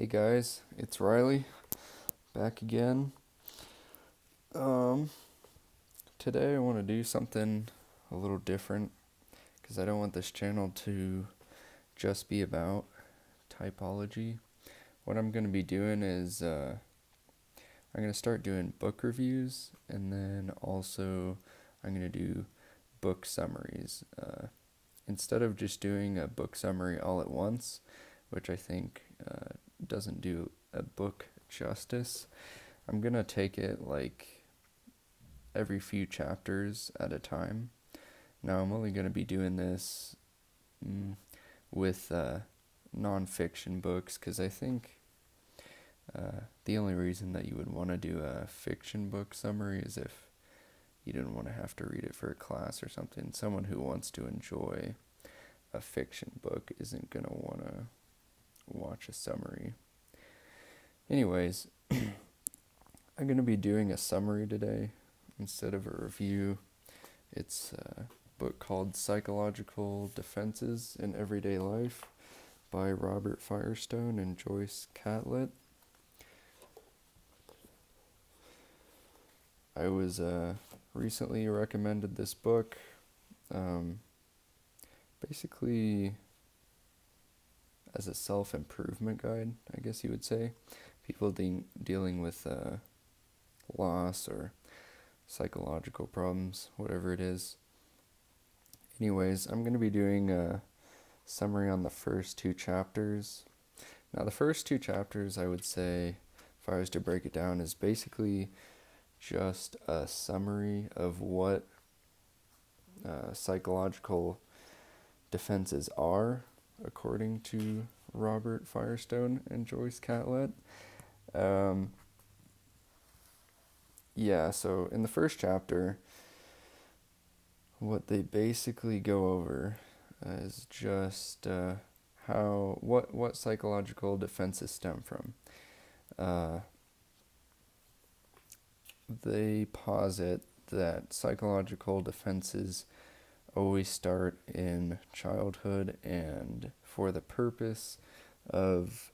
Hey guys, it's Riley, back again. Um, Today I want to do something a little different because I don't want this channel to just be about typology. What I'm going to be doing is I'm going to start doing book reviews, and then also I'm going to do book summaries. Instead of just doing a book summary all at once, which I think doesn't do a book justice, I'm going to take it like every few chapters at a time. Now, I'm only going to be doing this with nonfiction books because I think the only reason that you would want to do a fiction book summary is if you didn't want to have to read it for a class or something. Someone who wants to enjoy a fiction book isn't going to want to watch a summary. Anyways, I'm going to be doing a summary today instead of a review. It's a book called Psychological Defenses in Everyday Life by Robert Firestone and Joyce Catlett. I was recently recommended this book, basically as a self-improvement guide, I guess you would say. People dealing with loss or psychological problems, whatever it is. Anyways, I'm going to be doing a summary on the first two chapters. Now, the first two chapters, I would say, if I was to break it down, is basically just a summary of what psychological defenses are, according to Robert Firestone and Joyce Catlett. So in the first chapter, what they basically go over is just what psychological defenses stem from. They posit that psychological defenses always start in childhood and for the purpose of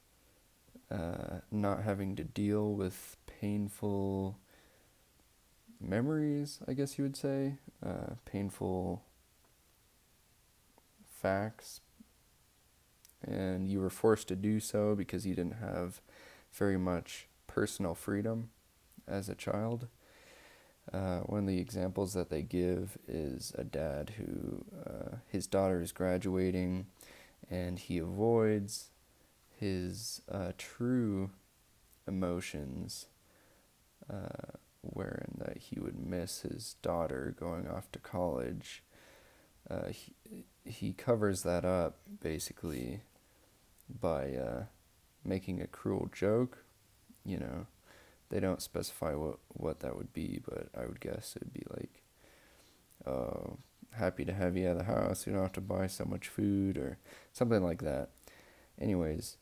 not having to deal with painful memories, I guess you would say, painful facts, and you were forced to do so because you didn't have very much personal freedom as a child. One of the examples that they give is a dad who, his daughter is graduating, and he avoids his true emotions, wherein that he would miss his daughter going off to college. He covers that up basically by making a cruel joke. They don't specify what that would be, but I would guess it would be like, "Oh, happy to have you at the house. You don't have to buy so much food," or something like that. Anyways,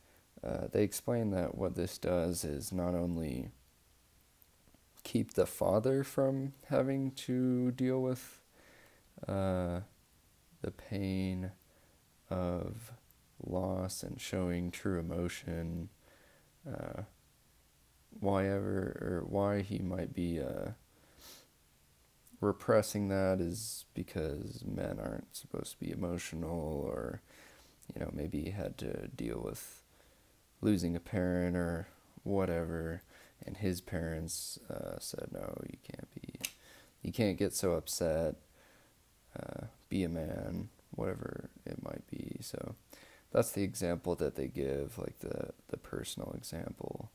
they explain that what this does is not only keep the father from having to deal with the pain of loss and showing true emotion, why he might be repressing that is because men aren't supposed to be emotional, or maybe he had to deal with losing a parent or whatever, and his parents said, "No, you can't get so upset, be a man," whatever it might be. So that's the example that they give, like the personal example.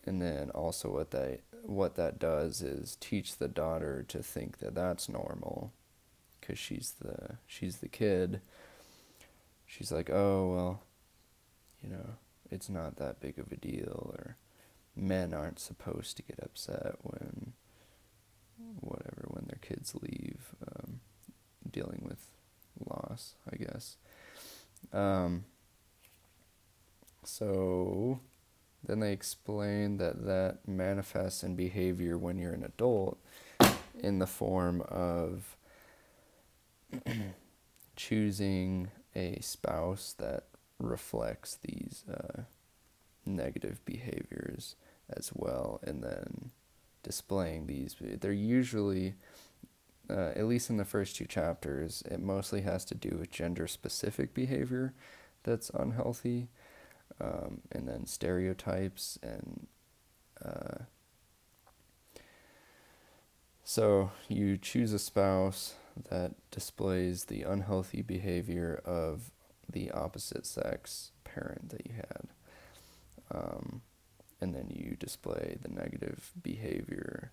And then also what that does is teach the daughter to think that that's normal, because she's the kid. She's like, "Oh, well, it's not that big of a deal," or men aren't supposed to get upset when their kids leave, dealing with loss, I guess. So then they explain that manifests in behavior when you're an adult in the form of choosing a spouse that reflects these negative behaviors as well, and then displaying these. They're usually, at least in the first 2 chapters, it mostly has to do with gender-specific behavior that's unhealthy, and then stereotypes, and so you choose a spouse that displays the unhealthy behavior of the opposite sex parent that you had. And then you display the negative behavior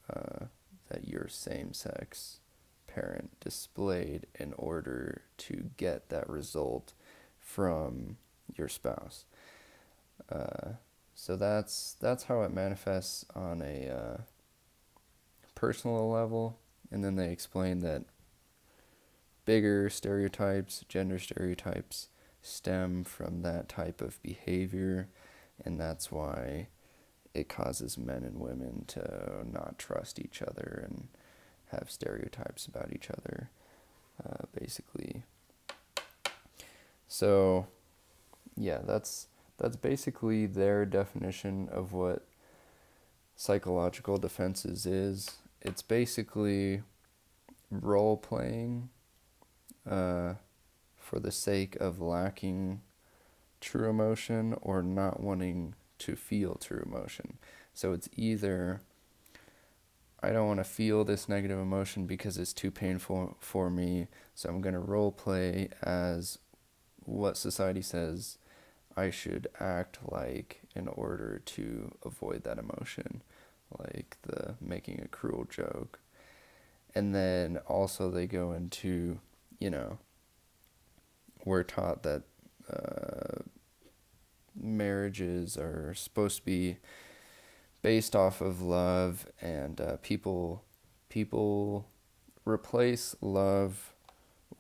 that your same-sex parent displayed in order to get that result from your spouse. So that's how it manifests on a personal level, and then they explain that bigger stereotypes, gender stereotypes, stem from that type of behavior, and that's why it causes men and women to not trust each other and have stereotypes about each other, basically. So, yeah, that's basically their definition of what psychological defenses is. It's basically role-playing for the sake of lacking true emotion or not wanting to feel true emotion. So it's either, I don't want to feel this negative emotion because it's too painful for me, so I'm going to role play as what society says I should act like in order to avoid that emotion, like the making a cruel joke. And then also they go into, we're taught that marriages are supposed to be based off of love, and people replace love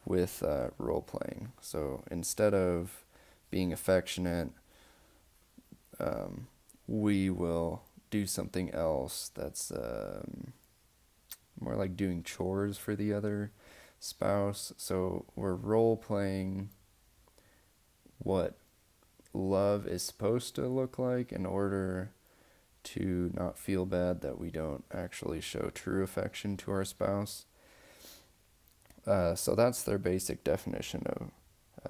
with role playing. So instead of being affectionate, we will do something else that's more like doing chores for the other spouse. So we're role playing what love is supposed to look like in order to not feel bad that we don't actually show true affection to our spouse. So that's their basic definition of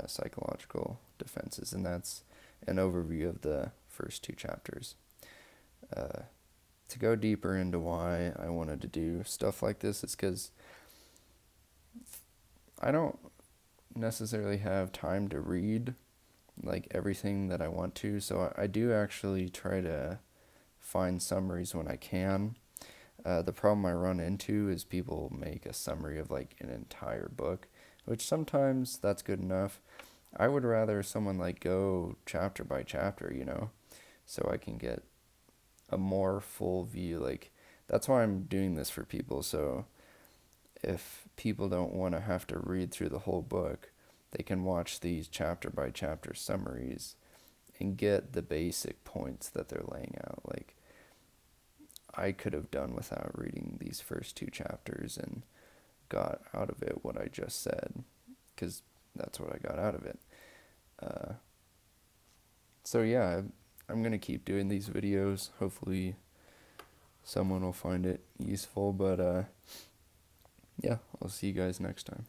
psychological defenses, and that's an overview of the first 2 chapters. To go deeper into why I wanted to do stuff like this is because I don't necessarily have time to read like everything that I want to, so I do actually try to find summaries when I can. The problem I run into is people make a summary of like an entire book, which sometimes that's good enough. I would rather someone like go chapter by chapter, so I can get a more full view. Like, that's why I'm doing this for people, so if people don't want to have to read through the whole book, they can watch these chapter by chapter summaries and get the basic points that they're laying out. Like, I could have done without reading these first 2 chapters and got out of it what I just said, because that's what I got out of it. So yeah, I'm going to keep doing these videos. Hopefully someone will find it useful, but yeah, I'll see you guys next time.